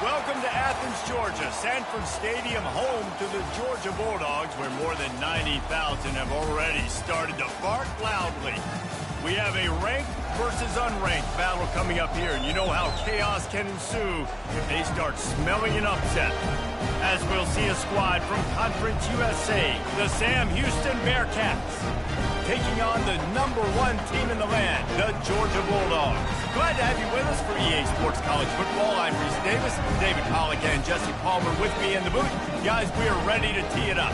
Welcome to Athens, Georgia, Sanford Stadium, home to the Georgia Bulldogs, where more than 90,000 have already started to bark loudly. We have a ranked versus unranked battle coming up here, and you know how chaos can ensue if they start smelling an upset. As we'll see a squad from Conference USA, the Sam Houston Bearcats, taking on the #1 team in the land, the Georgia Bulldogs. Glad to have you with us for EA Sports College Football. I'm Reese Davis, David Pollack and Jesse Palmer with me in the booth. Guys, we are ready to tee it up.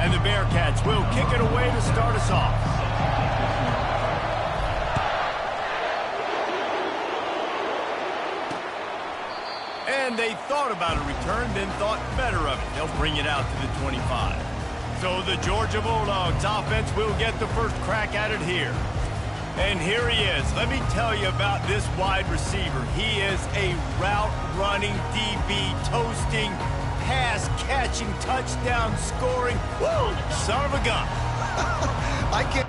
And the Bearcats will kick it away to start us off. And they thought about a return, then thought better of it. They'll bring it out to the 25. So the Georgia Bulldogs offense will get the first crack at it here. And here he is. Let me tell you about this wide receiver. He is a route-running DB, toasting, pass-catching, touchdown-scoring, woo, son of a gun. I can't.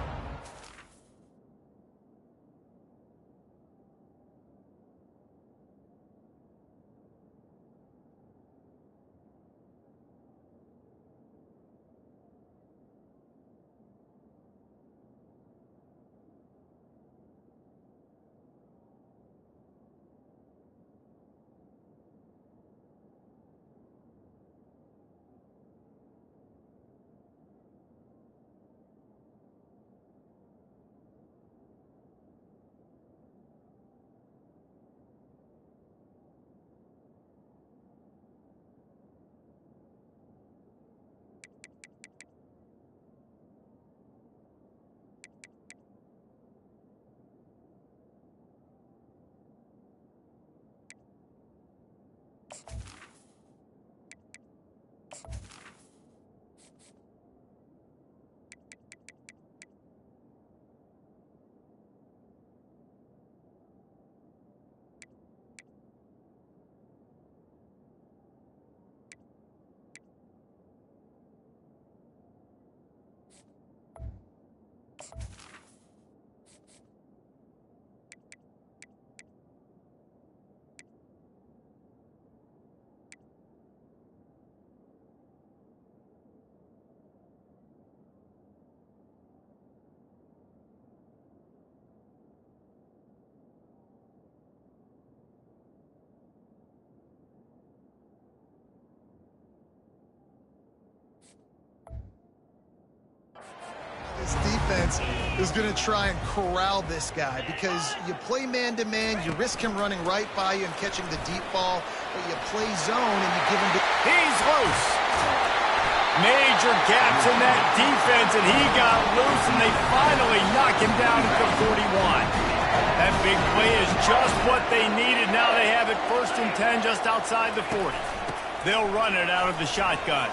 This defense is going to try and corral this guy because you play man-to-man, you risk him running right by you and catching the deep ball, but you play zone and you give him the... He's loose. Major gaps in that defense, and he got loose, and they finally knock him down at the 41. That big play is just what they needed. Now they have it 1st and 10 just outside the 40. They'll run it out of the shotgun.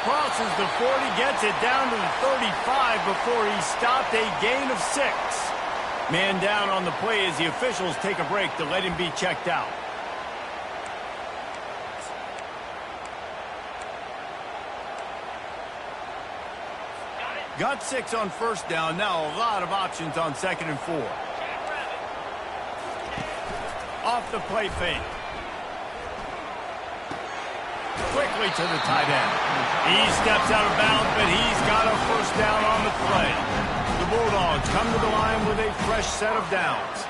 Crosses the 40, gets it down to the 35 before he stopped, a gain of 6. Man down on the play as the officials take a break to let him be checked out. Got 6 on 1st down, now a lot of options on 2nd and 4. Off the play fake. Quickly to the tight end. He steps out of bounds, but he's got a 1st down on the play. The Bulldogs come to the line with a fresh set of downs.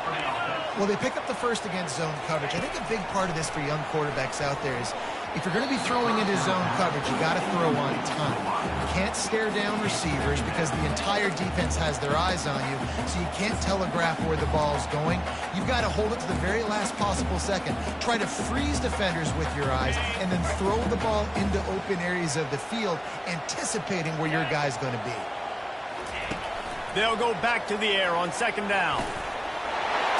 Well, they pick up the 1st against zone coverage. I think a big part of this for young quarterbacks out there is if you're going to be throwing into zone coverage, you got to throw on time. You can't stare down receivers because the entire defense has their eyes on you, so you can't telegraph where the ball's going. You've got to hold it to the very last possible second. Try to freeze defenders with your eyes and then throw the ball into open areas of the field, anticipating where your guy's going to be. They'll go back to the air on 2nd down.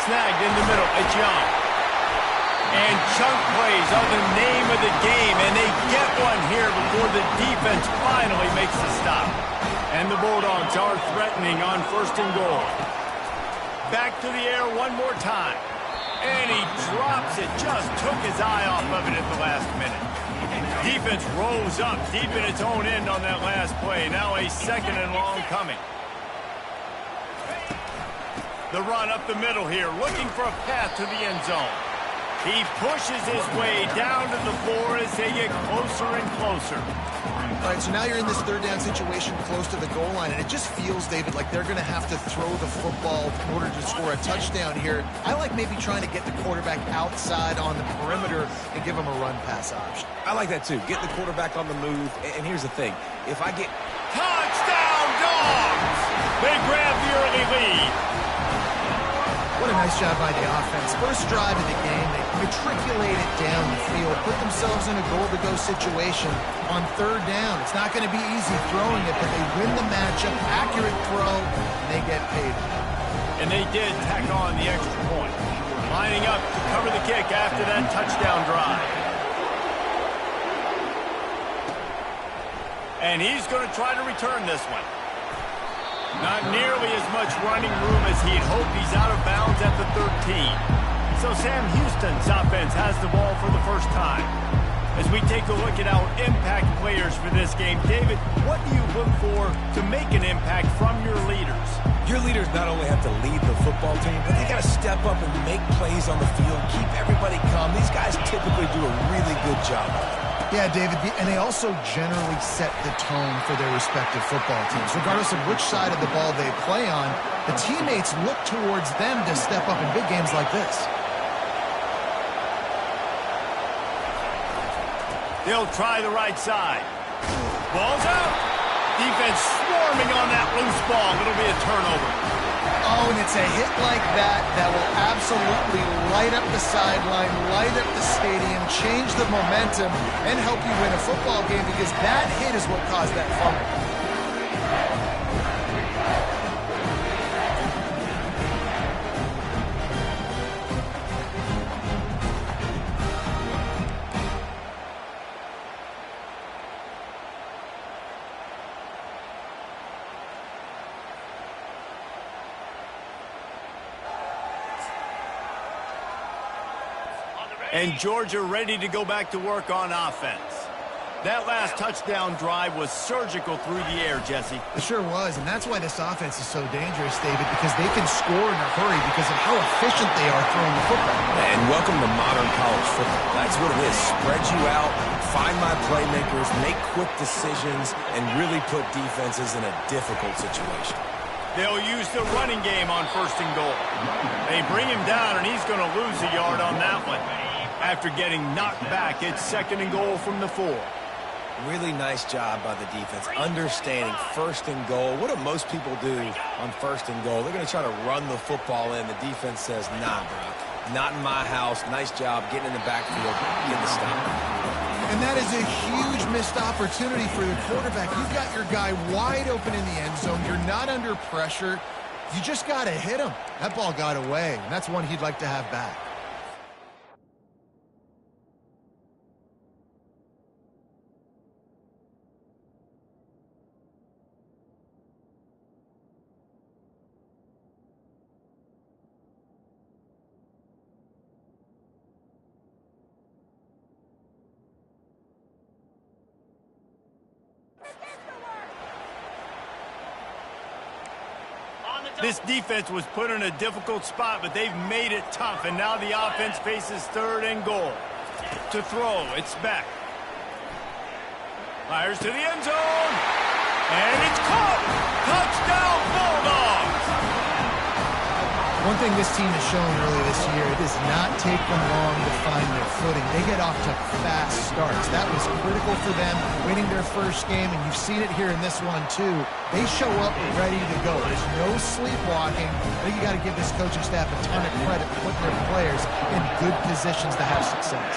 Snagged in the middle. It's Young. And chunk plays are the name of the game, and they get one here before the defense finally makes the stop. And the Bulldogs are threatening on 1st and goal. Back to the air one more time. And he drops it. Just took his eye off of it at the last minute. Defense rose up deep in its own end on that last play. Now a 2nd and long coming. The run up the middle here, looking for a path to the end zone. He pushes his way down to the floor as they get closer and closer. All right, so now you're in this 3rd down situation close to the goal line, and it just feels, David, like they're going to have to throw the football in order to score a touchdown here. I like maybe trying to get the quarterback outside on the perimeter and give him a run-pass option. I like that, too. Get the quarterback on the move. And here's the thing. If I get... Touchdown, Dogs! They grab the early lead. What a nice job by the offense. First drive of the game, they matriculate it down the field, put themselves in a goal-to-go situation on 3rd down. It's not going to be easy throwing it, but they win the matchup, accurate throw, and they get paid. And they did tack on the extra point, lining up to cover the kick after that touchdown drive. And he's going to try to return this one. Not nearly as much running room as he'd hoped. He's out of bounds at the 13. So Sam Houston's offense has the ball for the first time. As we take a look at our impact players for this game, David, what do you look for to make an impact from your leaders? Your leaders not only have to lead the football team, but they got to step up and make plays on the field, keep everybody calm. These guys typically do a really good job of it. Yeah, David, and they also generally set the tone for their respective football teams. Regardless of which side of the ball they play on, the teammates look towards them to step up in big games like this. They'll try the right side. Ball's out. Defense swarming on that loose ball. It'll be a turnover. Oh, and it's a hit like that that will absolutely light up the sideline, light up the stadium, change the momentum, and help you win a football game because that hit is what caused that fumble. And Georgia ready to go back to work on offense. That last touchdown drive was surgical through the air, Jesse. It sure was, and that's why this offense is so dangerous, David, because they can score in a hurry because of how efficient they are throwing the football. And welcome to modern college football. That's what it is. Spread you out, find my playmakers, make quick decisions, and really put defenses in a difficult situation. They'll use the running game on 1st and goal. They bring him down, and he's going to lose a yard on that one. After getting knocked back, it's 2nd and goal from the 4. Really nice job by the defense, understanding 1st and goal. What do most people do on 1st and goal? They're going to try to run the football in. The defense says, nah, bro, not in my house. Nice job getting in the backfield, getting the stop. And that is a huge missed opportunity for the quarterback. You've got your guy wide open in the end zone. You're not under pressure. You just got to hit him. That ball got away, and that's one he'd like to have back. This defense was put in a difficult spot, but they've made it tough, and now the offense faces 3rd and goal. To throw, it's Beck. Fires to the end zone, and it's caught! Touchdown, Bulldogs! One thing this team has shown earlier this year, it does not take them long to find their footing. They get off to fast starts. That was critical for them, winning their first game, and you've seen it here in this one too. They show up ready to go. There's no sleepwalking. I think you got to give this coaching staff a ton of credit for putting their players in good positions to have success.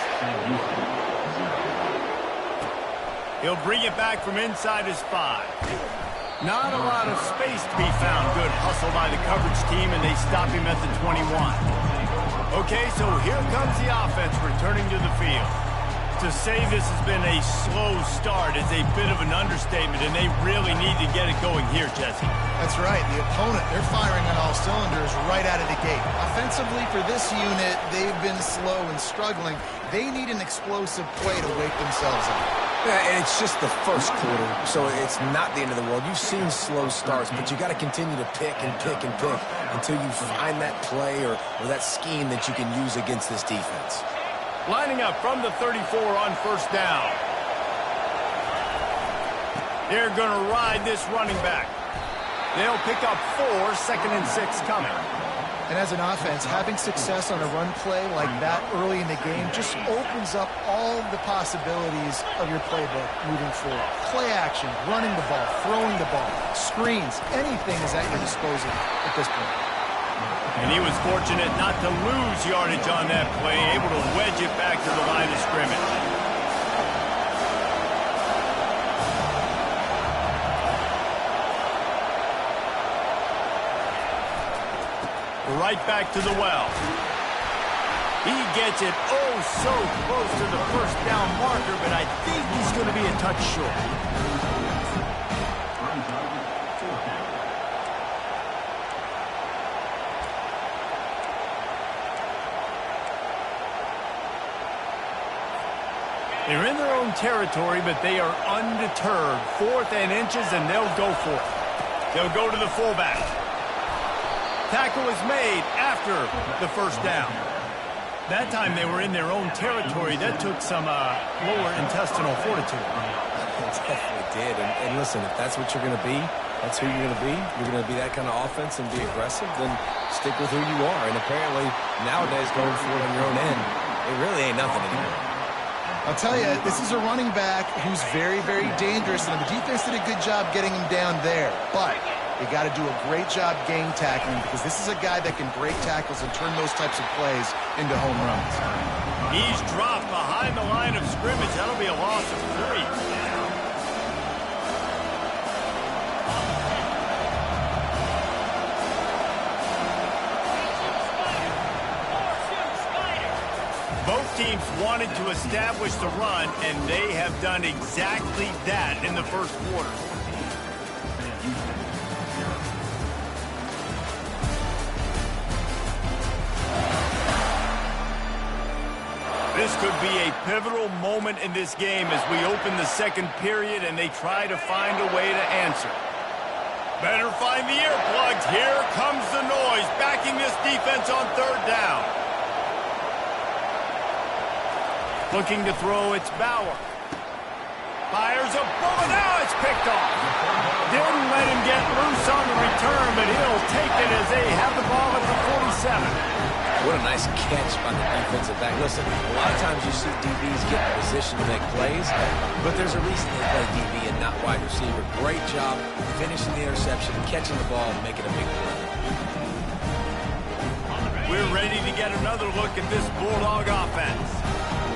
He'll bring it back from inside his 5. Not a lot of space to be found. Good hustle by the coverage team, and they stop him at the 21. Okay, so here comes the offense returning to the field. To say this has been a slow start is a bit of an understatement, and they really need to get it going here, Jesse. That's right. The opponent, they're firing on all cylinders right out of the gate. Offensively, for this unit, they've been slow and struggling. They need an explosive play to wake themselves up. Yeah, and it's just the first quarter, so it's not the end of the world. You've seen slow starts, but you got to continue to pick and pick and pick until you find that play or that scheme that you can use against this defense. Lining up from the 34 on first down. They're going to ride this running back. They'll pick up 4, 2nd and 6 coming. And as an offense, having success on a run play like that early in the game just opens up all the possibilities of your playbook moving forward. Play action, running the ball, throwing the ball, screens, anything is at your disposal at this point. And he was fortunate not to lose yardage on that play, able to wedge it back to the line of scrimmage. Right back to the well. He gets it oh so close to the first down marker, but I think he's going to be a touch short. They're in their own territory, but they are undeterred. 4th and inches, and they'll go for it. They'll go to the fullback. Tackle is made after the first down. That time they were in their own territory. That took some lower intestinal fortitude. It definitely did. And listen, if that's what you're going to be, that's who you're going to be. You're going to be that kind of offense and be aggressive, then stick with who you are. And apparently, nowadays, going for it on your own end, it really ain't nothing anymore. I'll tell you, this is a running back who's very, very dangerous, and the defense did a good job getting him down there. But you got to do a great job game tackling because this is a guy that can break tackles and turn those types of plays into home runs. He's dropped behind the line of scrimmage. That'll be a loss of 3. Both teams wanted to establish the run, and they have done exactly that in the first quarter. This could be a pivotal moment in this game as we open the second period and they try to find a way to answer. Better find the earplugs. Here comes the noise, backing this defense on 3rd down. Looking to throw, it's Bauer. Fires a bullet, now it's picked off. Didn't let him get loose on the return, but he'll take it as they have the ball at the 47. What a nice catch by the defensive back. Listen, a lot of times you see DBs get in position to make plays, but there's a reason they play DB and not wide receiver. Great job finishing the interception, catching the ball, and making a big play. We're ready to get another look at this Bulldog offense.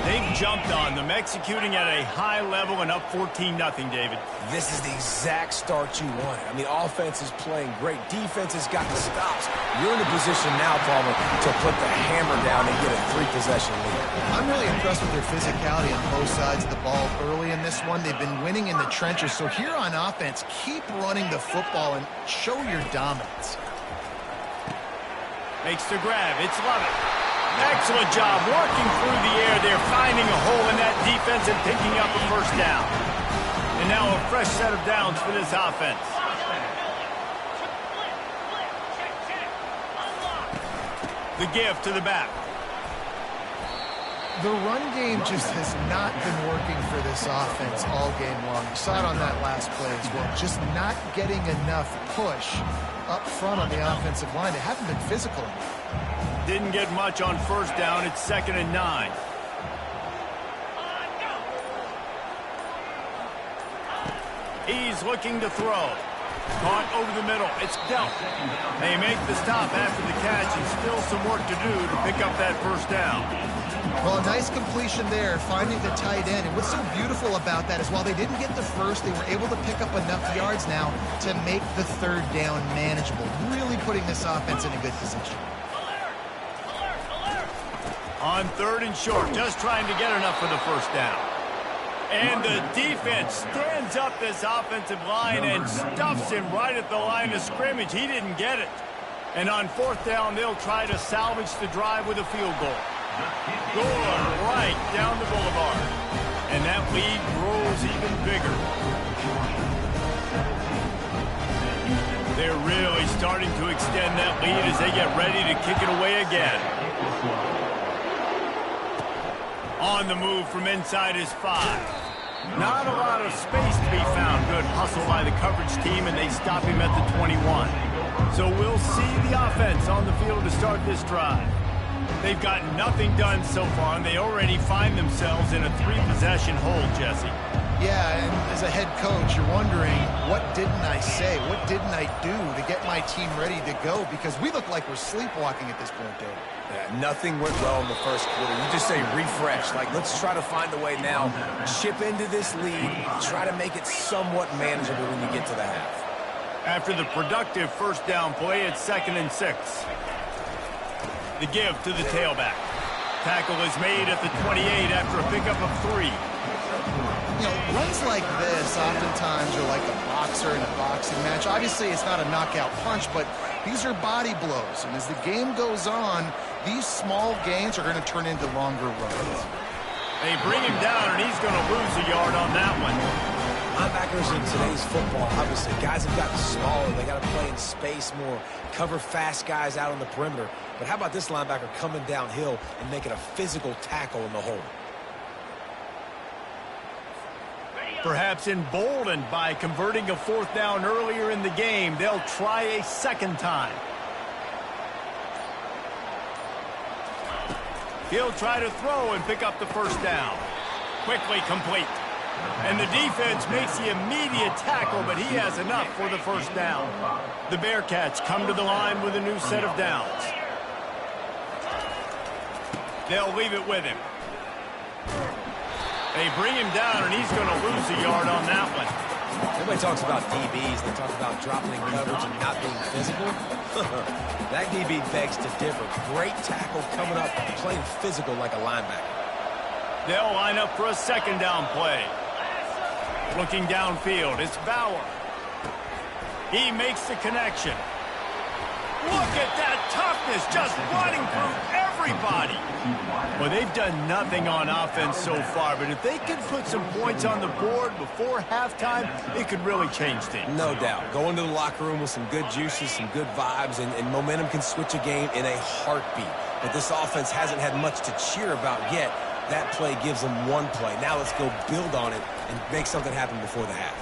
They've jumped on them, executing at a high level and up 14-0, David. This is the exact start you wanted. I mean, offense is playing great. Defense has got the stops. You're in a position now, Palmer, to put the hammer down and get a 3-possession lead. I'm really impressed with their physicality on both sides of the ball early in this one. They've been winning in the trenches. So here on offense, keep running the football and show your dominance. Makes the grab. It's Lovett. Excellent job working through the air. They're finding a hole in that defense and picking up a first down. And now a fresh set of downs for this offense. The give to the back. The run game just has not been working for this offense all game long. You saw it on that last play as well. Just not getting enough push up front on the offensive line. They haven't been physical enough. Didn't get much on first down. It's 2nd and 9. He's looking to throw. Caught over the middle. It's dealt. They make the stop after the catch, and still some work to do to pick up that first down. Well, a nice completion there, finding the tight end. And what's so beautiful about that is while they didn't get the first, they were able to pick up enough yards now to make the 3rd down manageable. Really putting this offense in a good position. On 3rd and short, just trying to get enough for the first down. And the defense stands up this offensive line and stuffs him right at the line of scrimmage. He didn't get it. And on 4th down, they'll try to salvage the drive with a field goal. Going right down the boulevard. And that lead grows even bigger. They're really starting to extend that lead as they get ready to kick it away again. On the move from inside his 5. Not a lot of space to be found. Good hustle by the coverage team, and they stop him at the 21. So we'll see the offense on the field to start this drive. They've got nothing done so far, and they already find themselves in a 3-possession hole, Jesse. Yeah, and as a head coach, you're wondering, what didn't I say? What didn't I do to get my team ready to go? Because we look like we're sleepwalking at this point, Dave. Yeah, nothing went well in the first quarter. You just say refresh. Like, let's try to find a way now. Chip into this lead. Try to make it somewhat manageable when you get to the half. After the productive first down play, it's 2nd and 6. The give to the tailback. Tackle is made at the 28 after a pickup of 3. You know, runs like this oftentimes are like a boxer in a boxing match. Obviously, it's not a knockout punch, but these are body blows. And as the game goes on, these small gains are going to turn into longer runs. They bring him down, and he's going to lose a yard on that one. Linebackers in today's football, obviously, guys have gotten smaller. They got to play in space more, cover fast guys out on the perimeter. But how about this linebacker coming downhill and making a physical tackle in the hole? Perhaps emboldened by converting a 4th down earlier in the game, they'll try a 2nd time. He'll try to throw and pick up the first down. Quickly complete. And the defense makes the immediate tackle, but he has enough for the first down. The Bearcats come to the line with a new set of downs. They'll leave it with him. They bring him down, and he's going to lose a yard on that one. Everybody talks about DBs. They talk about dropping in coverage and not being physical. That DB begs to differ. Great tackle coming up, playing physical like a linebacker. They'll line up for a 2nd down play. Looking downfield, it's Bauer. He makes the connection. Look at that toughness, just running through everybody. Well, they've done nothing on offense so far, but if they can put some points on the board before halftime, it could really change things. No doubt. Go into the locker room with some good juices, some good vibes, and momentum can switch a game in a heartbeat. But this offense hasn't had much to cheer about yet. That play gives them one play. Now let's go build on it and make something happen before the half.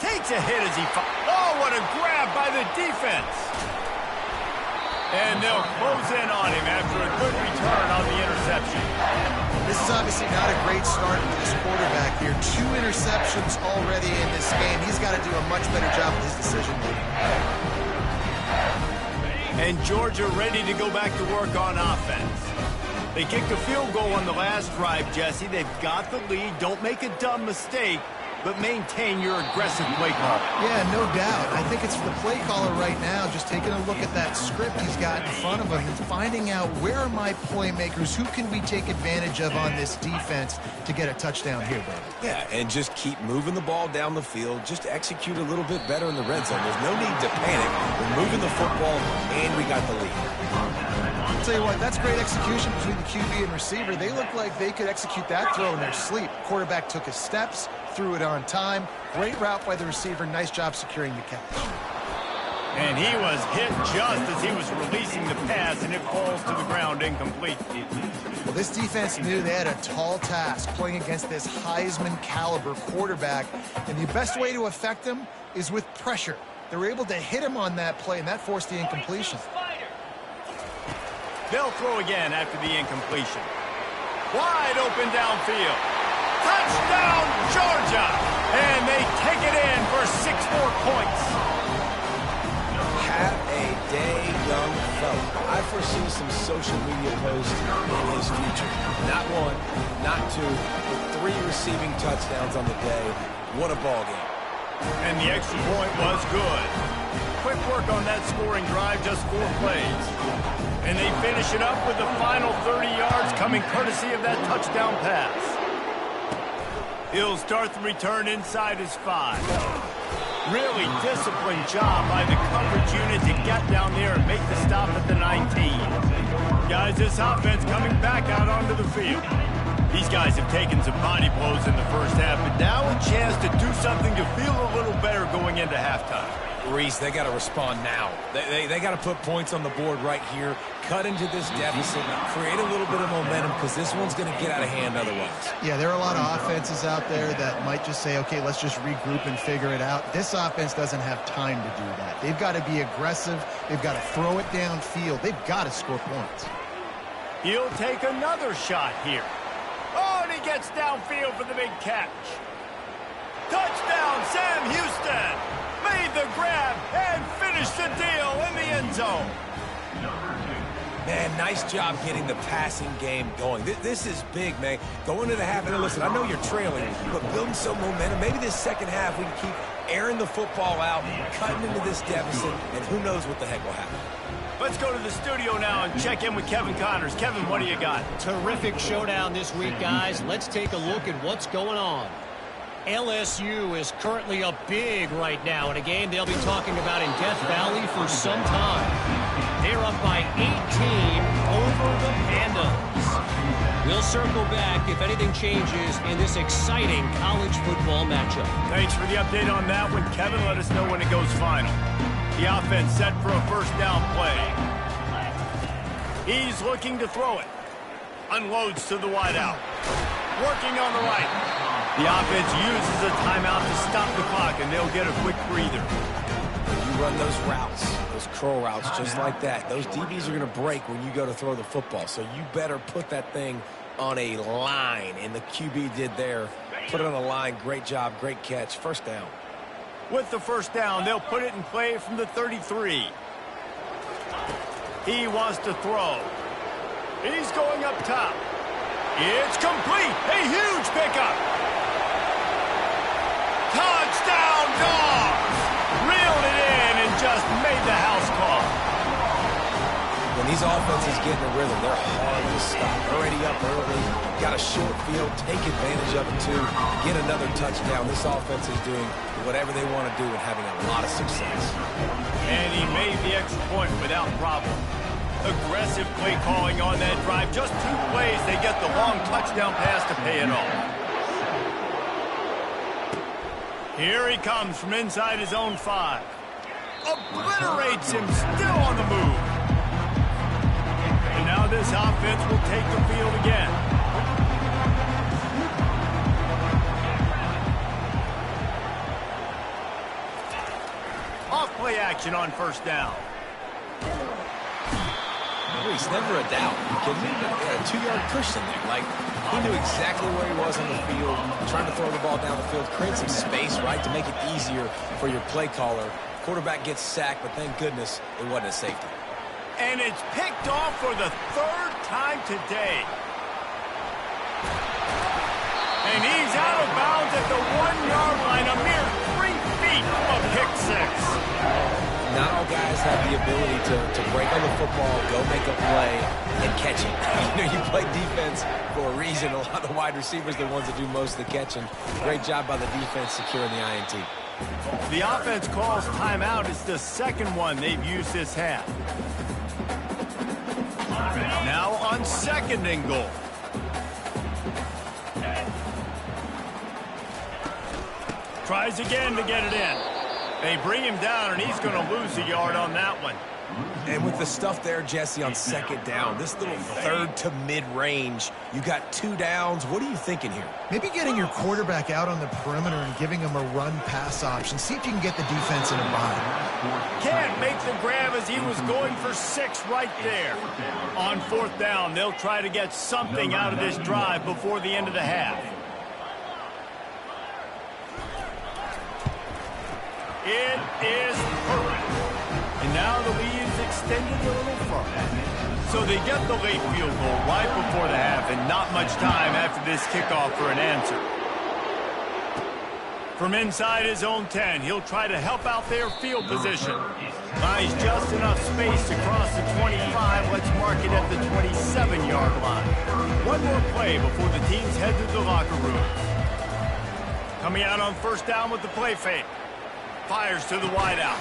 Takes a hit as he oh, what a grab by the defense. And they'll close in on him after a good return on the interception. This is obviously not a great start for this quarterback here. 2 interceptions already in this game. He's got to do a much better job with his decision-making. And Georgia ready to go back to work on offense. They kicked a field goal on the last drive, Jesse. They've got the lead. Don't make a dumb mistake, but maintain your aggressive play call. Yeah, no doubt. I think it's the play caller right now just taking a look at that script he's got in front of him and finding out where are my playmakers, who can we take advantage of on this defense to get a touchdown here, baby. Yeah, and just keep moving the ball down the field. Just execute a little bit better in the red zone. There's no need to panic. We're moving the football, and we got the lead. I'll tell you what, that's great execution between the QB and receiver. They look like they could execute that throw in their sleep. Quarterback took his steps, threw it on time. Great route by the receiver. Nice job securing the catch. And he was hit just as he was releasing the pass, and it falls to the ground incomplete. Well, this defense knew they had a tall task playing against this Heisman caliber quarterback, and the best way to affect him is with pressure. They were able to hit him on that play, and that forced the incompletion. They'll throw again after the incompletion. Wide open downfield. Touchdown, Georgia! And they take it in for 6 more points. Have a day, young fella. I foresee some social media posts in his future. Not 1, not 2, but 3 receiving touchdowns on the day. What a ball game. And the extra point was good. Quick work on that scoring drive, just 4 plays. And they finish it up with the final 30 yards coming courtesy of that touchdown pass. He'll start the return inside his 5. Really disciplined job by the coverage unit to get down there and make the stop at the 19. Guys, this offense coming back out onto the field. These guys have taken some body blows in the first half, but now a chance to do something to feel a little better going into halftime. Reese, they got to respond now. They got to put points on the board right here, cut into this deficit, create a little bit of momentum because this one's going to get out of hand otherwise. Yeah, there are a lot of offenses out there that might just say, okay, let's just regroup and figure it out. This offense doesn't have time to do that. They've got to be aggressive. They've got to throw it downfield. They've got to score points. He'll take another shot here. Oh, and he gets downfield for the big catch. Touchdown, Sam Houston. Made the grab and finished the deal in the end zone. Man, nice job getting the passing game going. This is big, man. Going into the half, and listen, I know you're trailing, but building some momentum. Maybe this second half we can keep airing the football out, cutting into this deficit, and who knows what the heck will happen. Let's go to the studio now and check in with Kevin Connors. Kevin, what do you got? Terrific showdown this week, guys. Let's take a look at what's going on. LSU is currently up big right now in a game they'll be talking about in Death Valley for some time. They're up by 18 over the Pandas. We'll circle back if anything changes in this exciting college football matchup. Thanks for the update on that one, Kevin. Let us know when it goes final. The offense set for a first down play. He's looking to throw it. Unloads to the wideout. Working on the right. The offense uses a timeout to stop the clock, and they'll get a quick breather. You run those routes, those curl routes, just like that. Those DBs are going to break when you go to throw the football, so you better put that thing on a line, and the QB did there. Put it on a line. Great job, great catch. First down. With the first down, they'll put it in play from the 33. He wants to throw. He's going up top. It's complete. A huge pickup. Touchdown, Dogs! Reeled it in and just made the house call. When these offenses get in a rhythm, they're hard to stop. Already up early, got a short field, take advantage of it too, get another touchdown. This offense is doing whatever they want to do and having a lot of success. And he made the extra point without problem. Aggressive play calling on that drive. Just 2 plays, they get the long touchdown pass to pay it off. Here he comes from inside his own 5. Obliterates him, still on the move. And now this offense will take the field again. Off play action on first down. Reese, never a doubt. You kidding me? A 2-yard cushion there. Like, he knew exactly where he was on the field, trying to throw the ball down the field, create some space, right, to make it easier for your play caller. Quarterback gets sacked, but thank goodness it wasn't a safety. And it's picked off for the 3rd time today. And he's out of bounds at the 1-yard line, a mere 3 feet of pick 6. Not all guys have the ability to break on the football, go make a play, and catch it. You know, you play defense for a reason. A lot of the wide receivers are the ones that do most of the catching. Great job by the defense securing the INT. The offense calls timeout. It's the second one they've used this half. Now on 2nd and goal. Tries again to get it in. They bring him down, and he's going to lose a yard on that one. And with the stuff there, Jesse, on 2nd down, this little 3rd to mid-range, you got 2 downs. What are you thinking here? Maybe getting your quarterback out on the perimeter and giving him a run-pass option. See if you can get the defense in a bind. Can't make the grab as he was going for 6 right there. On 4th down, they'll try to get something out of this drive before the end of the half. It is perfect. And now the lead is extended a little further. So they get the late field goal right before the half and not much time after this kickoff for an answer. From inside his own 10, he'll try to help out their field position. Buys just enough space to cross the 25. Let's mark it at the 27-yard line. One more play before the teams head to the locker room. Coming out on first down with the play fake. Fires to the wideout.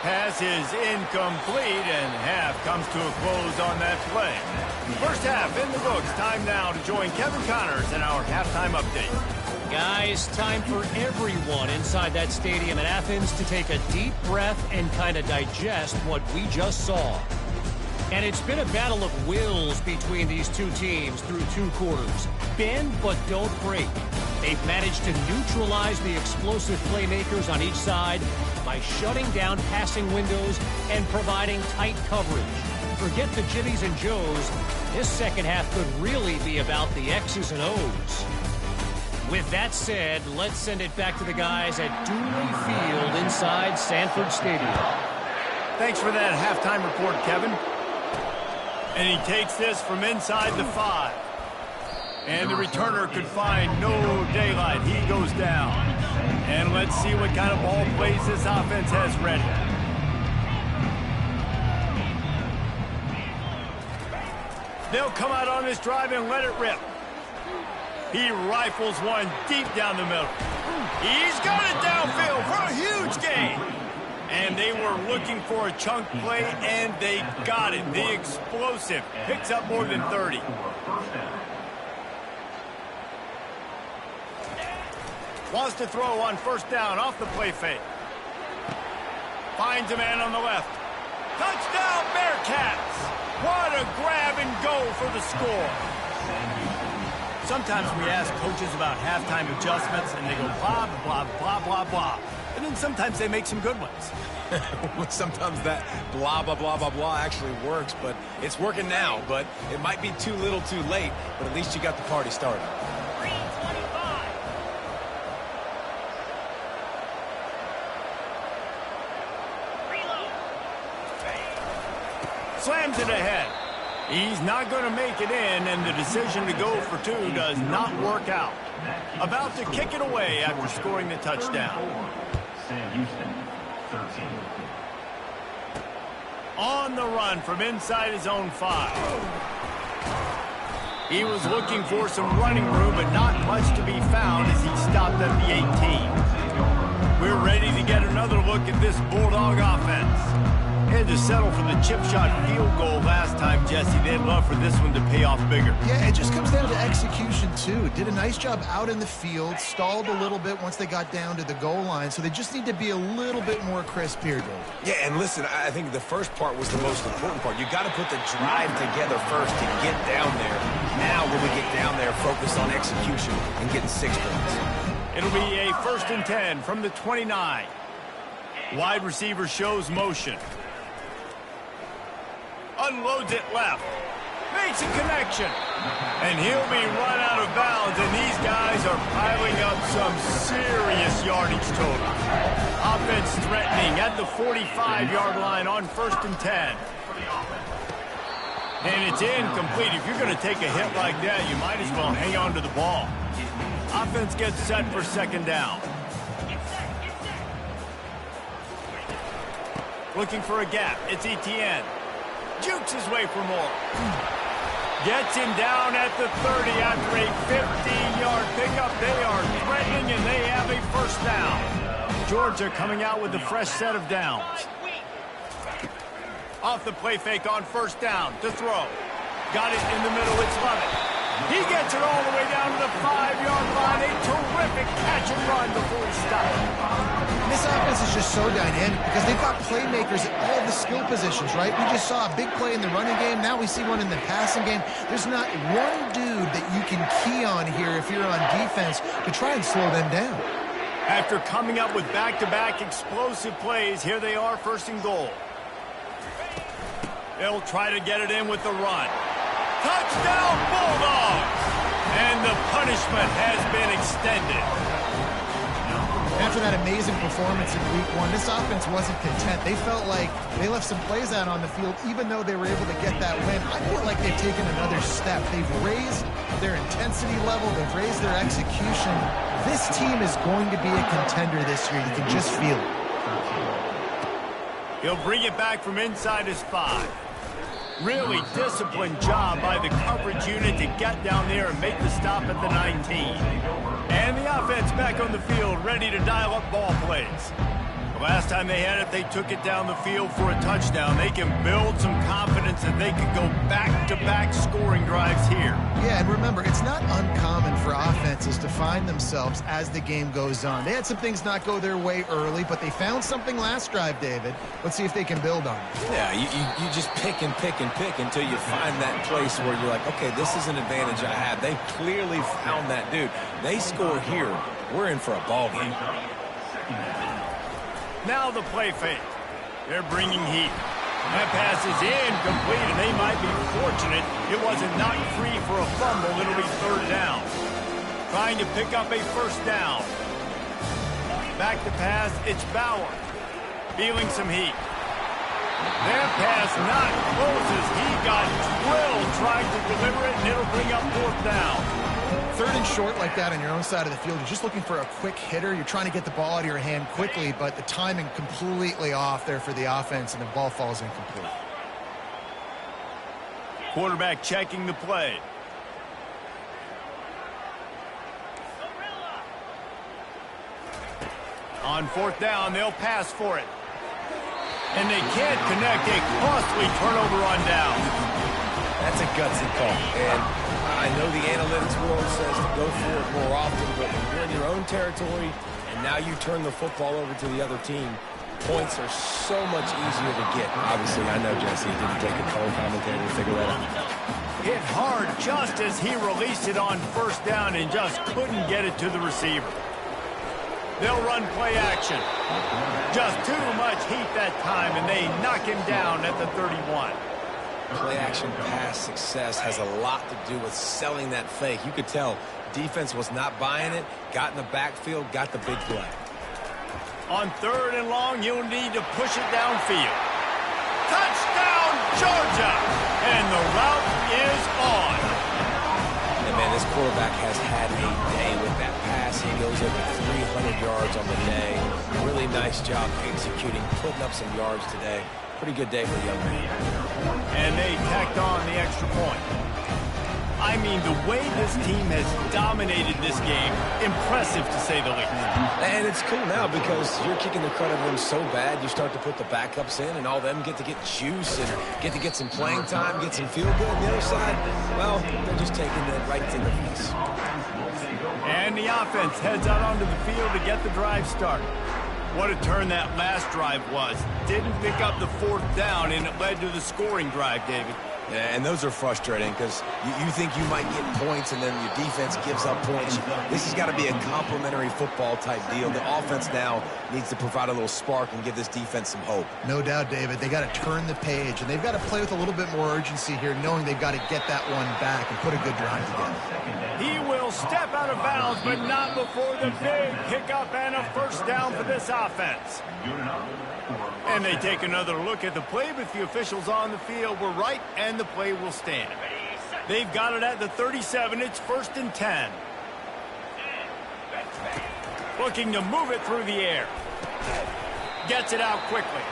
Pass is incomplete, and half comes to a close on that play. First half in the books. Time now to join Kevin Connors in our halftime update. Guys, time for everyone inside that stadium in Athens to take a deep breath and kind of digest what we just saw. And it's been a battle of wills between these two teams through 2 quarters. Bend but don't break. They've managed to neutralize the explosive playmakers on each side by shutting down passing windows and providing tight coverage. Forget the Jimmies and Joes. This second half could really be about the X's and O's. With that said, let's send it back to the guys at Dooley Field inside Sanford Stadium. Thanks for that halftime report, Kevin. And he takes this from inside the 5. And the returner could find no daylight. He goes down. And let's see what kind of ball plays this offense has ready. They'll come out on this drive and let it rip. He rifles one deep down the middle. He's got it downfield for a huge gain. And they were looking for a chunk play, and they got it. The explosive picks up more than 30. Wants to throw on first down off the play fake. Finds a man on the left. Touchdown, Bearcats! What a grab and go for the score. Sometimes we ask coaches about halftime adjustments, and they go blah, blah, blah, blah, blah. And then sometimes they make some good ones. Sometimes that blah, blah, blah, blah, blah actually works, but it's working now. But it might be too little too late, but at least you got the party started. 3:25. Slams it ahead. He's not going to make it in, and the decision to go for 2 does not work out. About to kick it away after scoring the touchdown. Sam Houston, 13. On the run from inside his own 5. He was looking for some running room, but not much to be found as he stopped at the 18. We're ready to get another look at this Bulldog offense. Had to settle for the chip shot field goal last time, Jesse. They'd love for this one to pay off bigger. Yeah, it just comes down to execution, too. Did a nice job out in the field, stalled a little bit once they got down to the goal line, so they just need to be a little bit more crisp here, Dave. Yeah, and listen, I think the first part was the most important part. You got to put the drive together first to get down there. Now, when we get down there, focus on execution and getting 6 points. It'll be a 1st and 10 from the 29. Wide receiver shows motion. Unloads it left. Makes a connection. And he'll be run out of bounds, and these guys are piling up some serious yardage total. Offense threatening at the 45-yard line on 1st and 10. And it's incomplete. If you're going to take a hit like that, you might as well hang on to the ball. Offense gets set for 2nd down. Looking for a gap. It's Etienne. Jukes his way for more. Gets him down at the 30 after a 15-yard pickup. They are threatening, and they have a 1st down. Georgia coming out with a fresh set of downs. Off the play fake on 1st down to throw. Got it in the middle. It's Lovett. He gets it all the way down to the 5-yard line. A terrific catch and run before he stopped. This offense is just so dynamic because they've got playmakers at all the skill positions, right? We just saw a big play in the running game. Now we see one in the passing game. There's not one dude that you can key on here if you're on defense to try and slow them down. After coming up with back-to-back explosive plays, here they are 1st and goal. They'll try to get it in with the run. Touchdown, Bulldogs! And the punishment has been extended. After that amazing performance in Week 1, this offense wasn't content. They felt like they left some plays out on the field, even though they were able to get that win. I feel like they've taken another step. They've raised their intensity level. They've raised their execution. This team is going to be a contender this year. You can just feel it. He'll bring it back from inside his 5. Really disciplined job by the coverage unit to get down there and make the stop at the 19. And the offense back on the field, ready to dial up ball plays. The last time they had it, they took it down the field for a touchdown. They can build some confidence that they can go back-to-back scoring drives here. Yeah, and remember, it's not uncommon for offenses to find themselves as the game goes on. They had some things not go their way early, but they found something last drive, David. Let's see if they can build on it. Yeah, you just pick and pick and pick until you find that place where you're like, okay, this is an advantage I have. They clearly found that, dude. They score here. We're in for a ball game. Now the play fake. They're bringing heat. That pass is incomplete, and they might be fortunate it wasn't knocked free for a fumble. It'll be 3rd down. Trying to pick up a 1st down. Back to pass, it's Bauer. Feeling some heat. That pass not close as he got drilled trying to deliver it, and it'll bring up 4th down. 3rd and short like that on your own side of the field, you're just looking for a quick hitter. You're trying to get the ball out of your hand quickly, but the timing completely off there for the offense, and the ball falls incomplete. Quarterback checking the play. On 4th down, they'll pass for it. And they can't connect. A costly turnover on down. That's a gutsy call. And I know the analytics world says to go for it more often, but when you're in your own territory and now you turn the football over to the other team, points are so much easier to get. Obviously, I know, Jesse, it didn't take a color commentator to figure that out. Hit hard just as he released it on 1st down and just couldn't get it to the receiver. They'll run play action. Just too much heat that time, and they knock him down at the 31. Play-action pass success has a lot to do with selling that fake. You could tell defense was not buying it, got in the backfield, got the big play. On 3rd and long, you'll need to push it downfield. Touchdown, Georgia! And the route is on. And, man, this quarterback has had a day with that pass. He goes over 300 yards on the day. Really nice job executing, putting up some yards today. Pretty good day for the young man. And they tacked on the extra point. I mean, the way this team has dominated this game, impressive to say the least. And it's cool now because you're kicking the crud out of them so bad, you start to put the backups in, and all of them get to get juice and get to get some playing time, get some field goal on the other side. Well, they're just taking it right to the face. And the offense heads out onto the field to get the drive started. What a turn that last drive was. Didn't pick up the 4th down, and it led to the scoring drive, David. Yeah, and those are frustrating because you think you might get points and then your defense gives up points. This has got to be a complementary football type deal. The offense now needs to provide a little spark and give this defense some hope. No doubt, David. They got to turn the page, and they've got to play with a little bit more urgency here, knowing they've got to get that one back and put a good drive together. He will step out of bounds, but not before the big pickup and a 1st down for this offense. And they take another look at the play, but the officials on the field were right, and the play will stand. They've got it at the 37. It's 1st and 10. Looking to move it through the air. Gets it out quickly.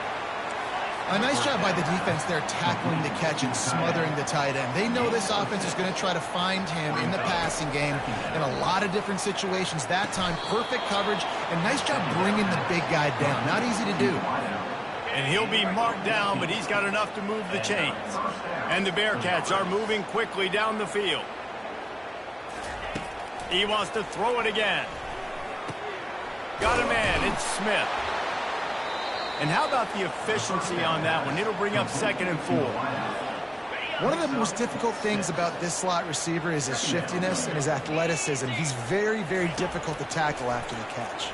A nice job by the defense there tackling the catch and smothering the tight end. They know this offense is going to try to find him in the passing game in a lot of different situations. That time, perfect coverage, and nice job bringing the big guy down. Not easy to do. And he'll be marked down, but he's got enough to move the chains. And the Bearcats are moving quickly down the field. He wants to throw it again. Got a man, it's Smith. And how about the efficiency on that one? It'll bring up 2nd and 4. One of the most difficult things about this slot receiver is his shiftiness and his athleticism. He's very, very difficult to tackle after the catch.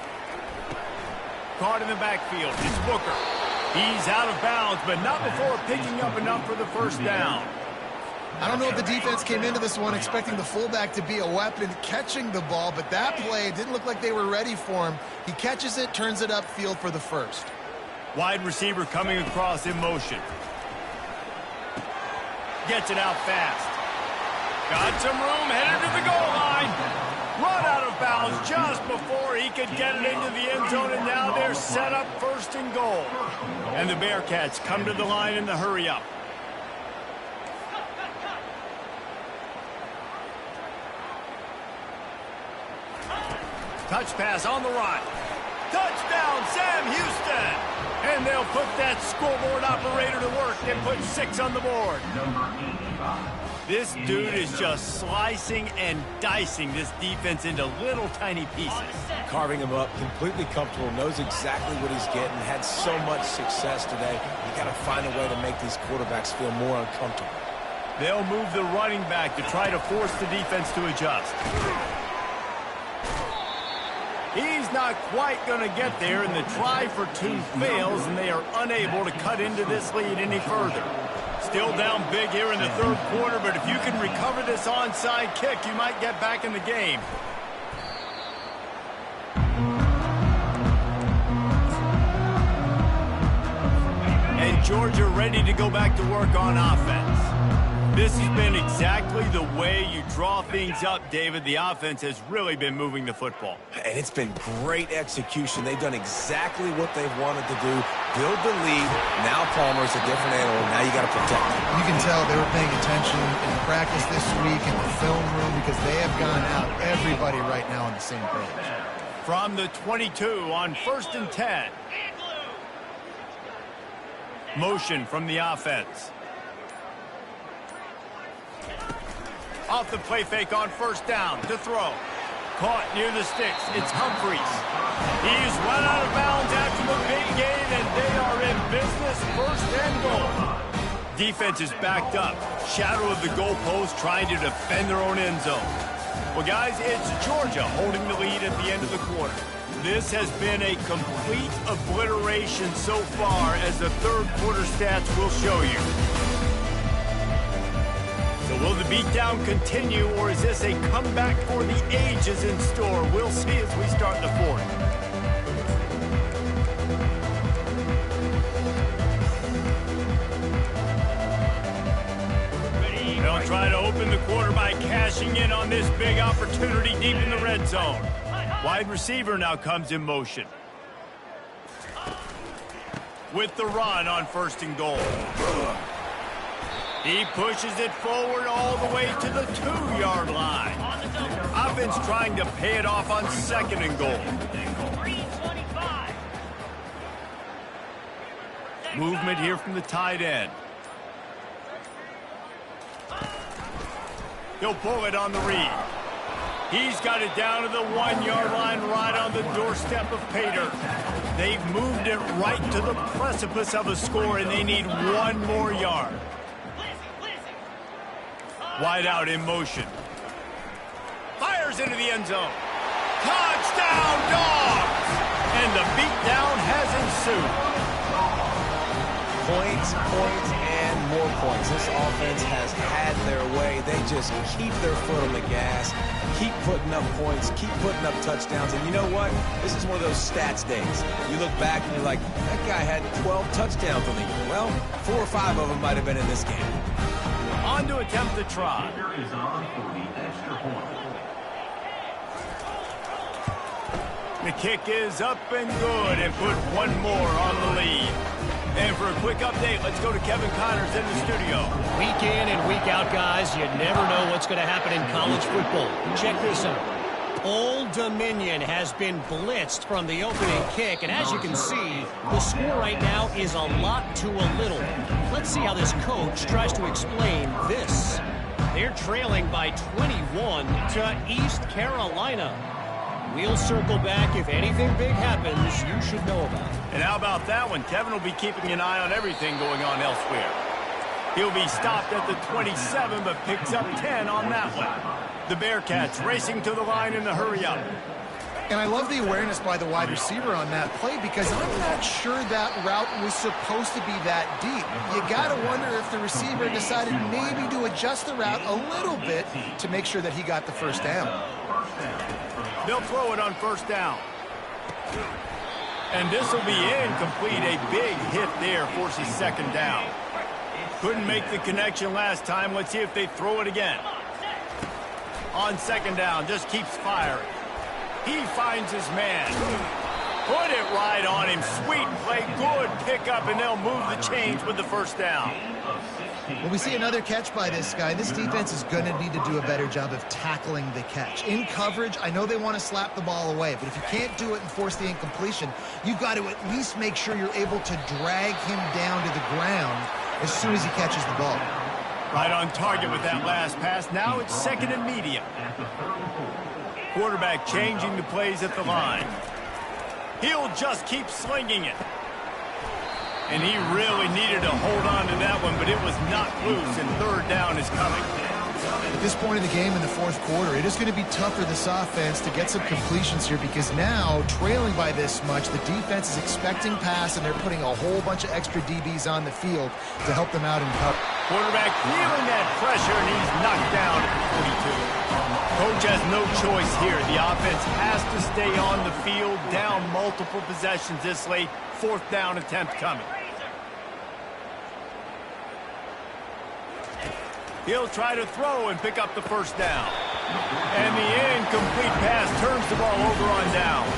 Caught in the backfield. It's Booker. He's out of bounds, but not before picking up enough for the 1st down. I don't know if the defense came into this one expecting the fullback to be a weapon catching the ball, but that play didn't look like they were ready for him. He catches it, turns it upfield for the 1st. Wide receiver coming across in motion. Gets it out fast. Got some room, headed to the goal line. Run out of bounds just before he could get it into the end zone, and now they're set up first and goal. And the Bearcats come to the line in the hurry-up. Touch pass on the run. Touchdown, Sam Houston! And they'll put that scoreboard operator to work and put 6 on the board. This dude is just slicing and dicing this defense into little tiny pieces. Carving him up, completely comfortable, knows exactly what he's getting, had so much success today. You got to find a way to make these quarterbacks feel more uncomfortable. They'll move the running back to try to force the defense to adjust. He's not quite going to get there, and the try for 2 fails, and they are unable to cut into this lead any further. Still down big here in the third quarter, but if you can recover this onside kick, you might get back in the game. And Georgia ready to go back to work on offense. This has been exactly the way you draw things up, David. The offense has really been moving the football. And it's been great execution. They've done exactly what they've wanted to do. Build the lead. Now Palmer's a different animal. Now you got to protect him. You can tell they were paying attention in practice this week in the film room because they have gone out, everybody right now on the same page. From the 22 on 1st and 10. Motion from the offense. Off the play fake on 1st down to throw. Caught near the sticks. It's Humphries. He's run out of bounds after the big gain, and they are in business, 1st and goal. Defense is backed up. Shadow of the goalpost trying to defend their own end zone. Well, guys, it's Georgia holding the lead at the end of the quarter. This has been a complete obliteration so far, as the third quarter stats will show you. So will the beatdown continue, or is this a comeback for the ages in store? We'll see as we start the fourth. They'll try to open the quarter by cashing in on this big opportunity deep in the red zone. Wide receiver now comes in motion. With the run on 1st and goal. He pushes it forward all the way to the 2-yard line. Offense trying to pay it off on 2nd and goal. Movement here from the tight end. He'll pull it on the read. He's got it down to the 1-yard line, right on the doorstep of Pater. They've moved it right to the precipice of a score, and they need 1 more yard. Wide out in motion. Fires into the end zone. Touchdown, Dogs! And the beatdown has ensued. Points, and more points. This offense has had their way. They just keep their foot on the gas, keep putting up points, keep putting up touchdowns. And you know what? This is one of those stats days. You look back and you're like, that guy had 12 touchdowns on the year. Well, 4 or 5 of them might have been in this game. On to attempt the try. Is on for the extra point. The kick is up and good, and put 1 more on the lead. And for a quick update, let's go to Kevin Connors in the studio. Week in and week out, guys, you never know what's going to happen in college football. Check this out. Old Dominion has been blitzed from the opening kick, and as you can see, the score right now is a lot to a little. Let's see how this coach tries to explain this. They're trailing by 21 to East Carolina. We'll circle back. If anything big happens, you should know about it. And how about that one? Kevin will be keeping an eye on everything going on elsewhere. He'll be stopped at the 27, but picks up 10 on that one. The Bearcats racing to the line in the hurry-up. And I love the awareness by the wide receiver on that play because I'm not sure that route was supposed to be that deep. You got to wonder if the receiver decided maybe to adjust the route a little bit to make sure that he got the 1st down. They'll throw it on 1st down. And this will be incomplete. A big hit there forces 2nd down. Couldn't make the connection last time. Let's see if they throw it again. On second down, just keeps firing. He finds his man. Put it right on him. Sweet play, good pickup, and they'll move the chains with the first down. Well, we see another catch by this guy. This defense is going to need to do a better job of tackling the catch. In coverage, I know they want to slap the ball away, but if you can't do it and force the incompletion, you've got to at least make sure you're able to drag him down to the ground as soon as he catches the ball. Right on target with that last pass. Now it's second and medium. Quarterback changing the plays at the line. He'll just keep slinging it. And he really needed to hold on to that one, but it was knocked loose, and third down is coming. At this point in the game in the fourth quarter, it is going to be tough for this offense to get some completions here because now, trailing by this much, the defense is expecting pass, and they're putting a whole bunch of extra DBs on the field to help them out in cover. Quarterback feeling that pressure, and he's knocked down at the 42. Coach has no choice here. The offense has to stay on the field, down multiple possessions this late. Fourth down attempt coming. He'll try to throw and pick up the first down. And the incomplete pass turns the ball over on downs.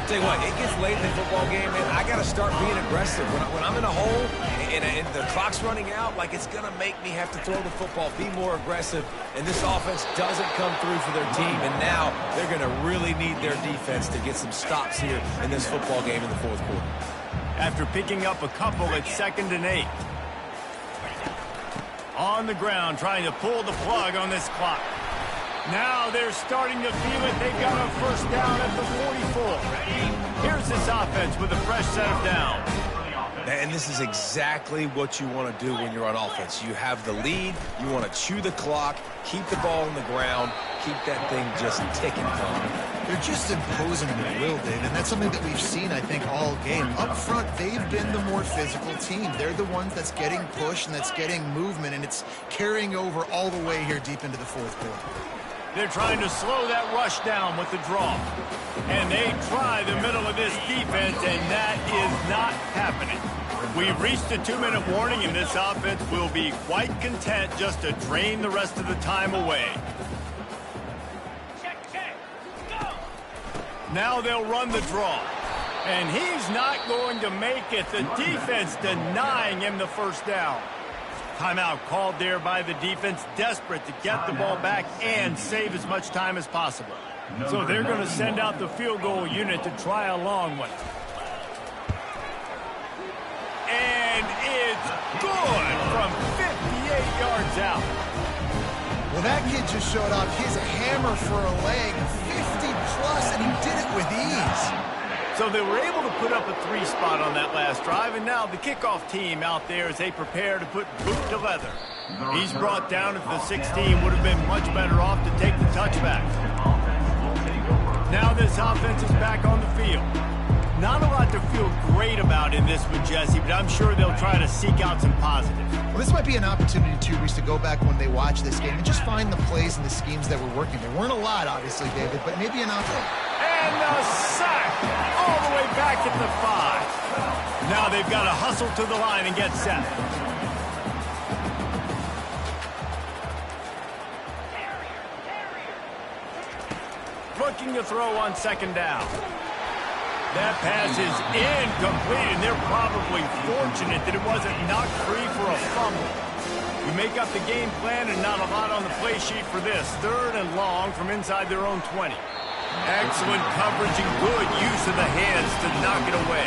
Tell you what, it gets late in the football game, man. I got to start being aggressive. When I'm in a hole and the clock's running out, like it's going to make me have to throw the football, be more aggressive. And this offense doesn't come through for their team. And now they're going to really need their defense to get some stops here in this football game in the fourth quarter. After picking up a couple at 2nd and 8. On the ground, trying to pull the plug on this clock. Now they're starting to feel it. They've got a first down at the 44. Here's this offense with a fresh set of downs. And this is exactly what you want to do when you're on offense. You have the lead. You want to chew the clock, keep the ball on the ground, keep that thing just ticking. They're just imposing their will, Dave, and that's something that we've seen, I think, all game. Up front, they've been the more physical team. They're the ones that's getting pushed and that's getting movement, and it's carrying over all the way here deep into the fourth quarter. They're trying to slow that rush down with the draw. And they try the middle of this defense, and that is not happening. We've reached a 2-minute warning, and this offense will be quite content just to drain the rest of the time away. Now they'll run the draw. And he's not going to make it. The defense denying him the first down. Timeout called there by the defense, desperate to get the ball back and save as much time as possible. So they're going to send out the field goal unit to try a long one. And it's good from 58 yards out. Well, that kid just showed off his hammer for a leg, 50-plus, and he did it with ease. So they were able to put up a 3 spot on that last drive, and now the kickoff team out there as they prepare to put boot to leather. He's brought down at the 16, would have been much better off to take the touchback. Now this offense is back on the field. Not a lot to feel great about in this with Jesse, but I'm sure they'll try to seek out some positives. Well, this might be an opportunity, too, Reese, to go back when they watch this game and just find the plays and the schemes that were working. There weren't a lot, obviously, David, but maybe an opportunity. And the sack all the way back at the 5. Now they've got to hustle to the line and get set. Looking to throw on second down. That pass is incomplete, and they're probably fortunate that it wasn't knocked free for a fumble. We make up the game plan and not a lot on the play sheet for this. 3rd and long from inside their own 20. Excellent coverage and good use of the hands to knock it away.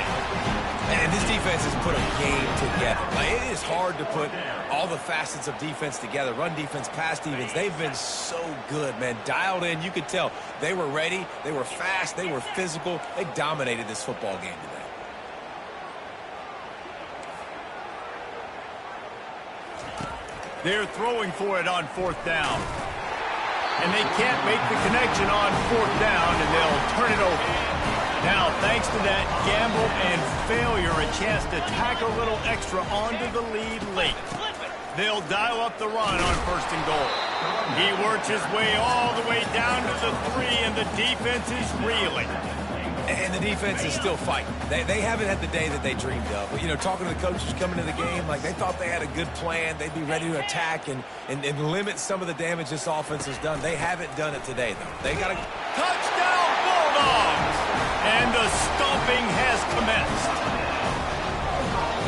And this defense has put a game together. Like, it is hard to put all the facets of defense together. Run defense, pass defense. They've been so good, man. Dialed in. You could tell they were ready. They were fast. They were physical. They dominated this football game today. They're throwing for it on 4th down. And they can't make the connection on 4th down, and they'll turn it over. Now, thanks to that gamble and failure, a chance to tack a little extra onto the lead late. They'll dial up the run on 1st and goal. He works his way all the way down to the 3, and the defense is reeling. And the defense is still fighting. They haven't had the day that they dreamed of. But, you know, talking to the coaches coming to the game, like they thought they had a good plan. They'd be ready to attack and limit some of the damage this offense has done. They haven't done it today, though. They got a Touchdown, Bulldogs! And the stomping has commenced.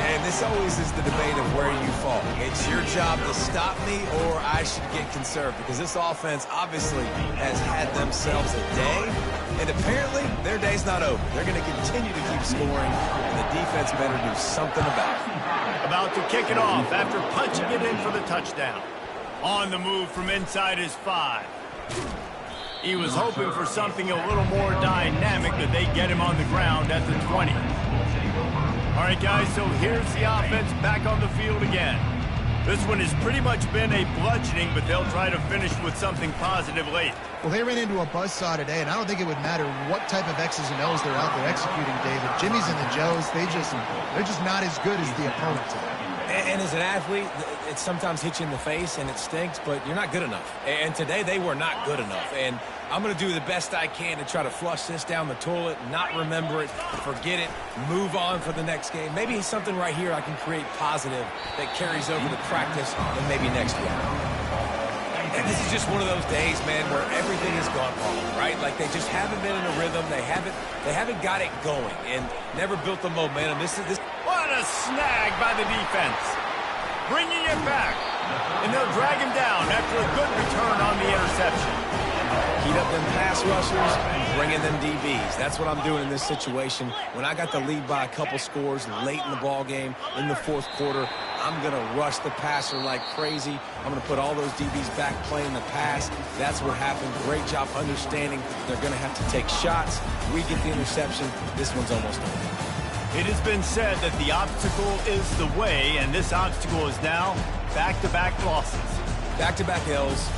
And this always is the debate of where you fall. It's your job to stop me or I should get conserved because this offense obviously has had themselves a day, and apparently their day's not over. They're going to continue to keep scoring, and the defense better do something about it. About to kick it off after punching it in for the touchdown. On the move from inside his 5. He was hoping for something a little more dynamic that they get him on the ground at the 20. All right, guys, so here's the offense back on the field again. This one has pretty much been a bludgeoning, but they'll try to finish with something positive late. Well, they ran into a buzzsaw today, and I don't think it would matter what type of X's and O's they're out there executing, David. Jimmy's and the Joes, they're just not as good as the opponent today. And as an athlete, it sometimes hits you in the face and it stinks, but you're not good enough. And today they were not good enough. And I'm going to do the best I can to try to flush this down the toilet, not remember it, forget it, move on for the next game. Maybe something right here I can create positive that carries over to practice and maybe next week. And this is just one of those days, man, where everything has gone wrong, right? Like they just haven't been in a rhythm. They haven't got it going and never built the momentum. What a snag by the defense. Bringing it back. And they'll drag him down after a good return on the interception. Heat up them pass rushers, bringing them DBs. That's what I'm doing in this situation. When I got the lead by a couple scores late in the ball game, in the fourth quarter, I'm going to rush the passer like crazy. I'm going to put all those DBs back playing the pass. That's what happened. Great job understanding they're going to have to take shots. We get the interception. This one's almost over. It has been said that the obstacle is the way, and this obstacle is now back-to-back losses. Back-to-back L's.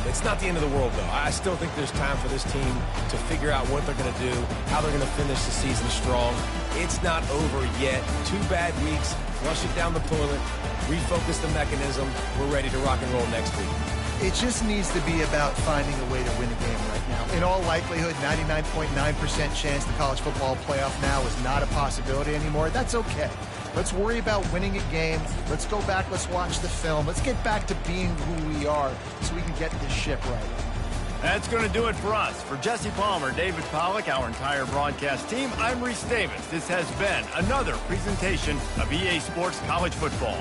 It's not the end of the world, though. I still think there's time for this team to figure out what they're going to do, how they're going to finish the season strong. It's not over yet. 2 bad weeks. Flush it down the toilet. Refocus the mechanism. We're ready to rock and roll next week. It just needs to be about finding a way to win a game right now. In all likelihood, 99.9% chance the college football playoff now is not a possibility anymore. That's okay. Let's worry about winning a game. Let's go back. Let's watch the film. Let's get back to being who we are so we can get this ship right. That's going to do it for us. For Jesse Palmer, David Pollack, our entire broadcast team, I'm Reese Davis. This has been another presentation of EA Sports College Football.